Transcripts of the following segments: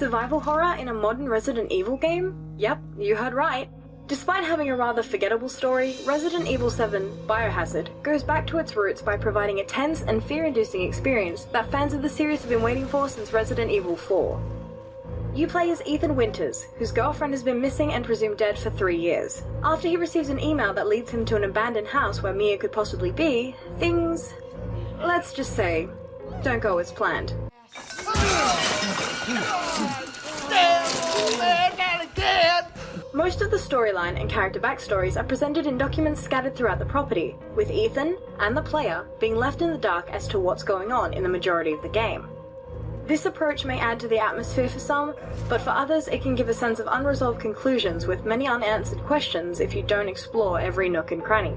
Survival horror in a modern Resident Evil game? Yep, you heard right. Despite having a rather forgettable story, Resident Evil 7 Biohazard goes back to its roots by providing a tense and fear-inducing experience that fans of the series have been waiting for since Resident Evil 4. You play as Ethan Winters, whose girlfriend has been missing and presumed dead for 3 years. After he receives an email that leads him to an abandoned house where Mia could possibly be, things, let's just say, don't go as planned. Most of the storyline and character backstories are presented in documents scattered throughout the property, with Ethan and the player being left in the dark as to what's going on in the majority of the game. This approach may add to the atmosphere for some, but for others it can give a sense of unresolved conclusions with many unanswered questions if you don't explore every nook and cranny.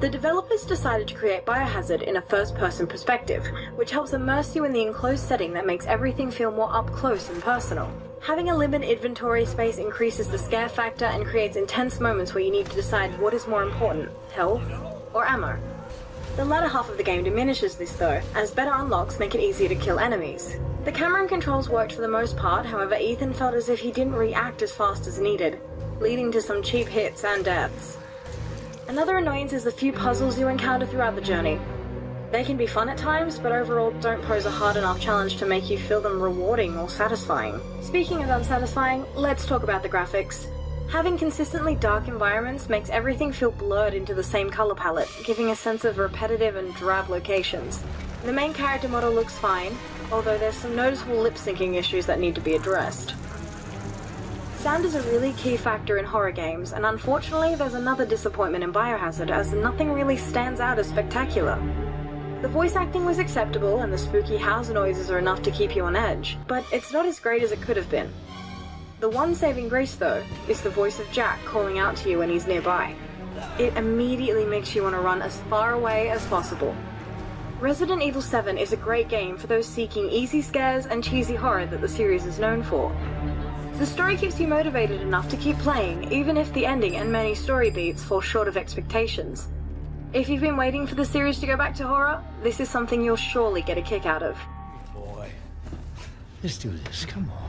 The developers decided to create Biohazard in a first-person perspective, which helps immerse you in the enclosed setting that makes everything feel more up-close and personal. Having a limited inventory space increases the scare factor and creates intense moments where you need to decide what is more important, health or ammo. The latter half of the game diminishes this though, as better unlocks make it easier to kill enemies. The camera and controls worked for the most part, however Ethan felt as if he didn't react as fast as needed, leading to some cheap hits and deaths. Another annoyance is the few puzzles you encounter throughout the journey. They can be fun at times, but overall don't pose a hard enough challenge to make you feel them rewarding or satisfying. Speaking of unsatisfying, let's talk about the graphics. Having consistently dark environments makes everything feel blurred into the same color palette, giving a sense of repetitive and drab locations. The main character model looks fine, although there's some noticeable lip-syncing issues that need to be addressed. Sound is a really key factor in horror games, and unfortunately there's another disappointment in Biohazard as nothing really stands out as spectacular. The voice acting was acceptable and the spooky house noises are enough to keep you on edge, but it's not as great as it could have been. The one saving grace though is the voice of Jack calling out to you when he's nearby. It immediately makes you want to run as far away as possible. Resident Evil 7 is a great game for those seeking easy scares and cheesy horror that the series is known for. The story keeps you motivated enough to keep playing, even if the ending and many story beats fall short of expectations. If you've been waiting for the series to go back to horror, this is something you'll surely get a kick out of. Boy, let's do this, come on.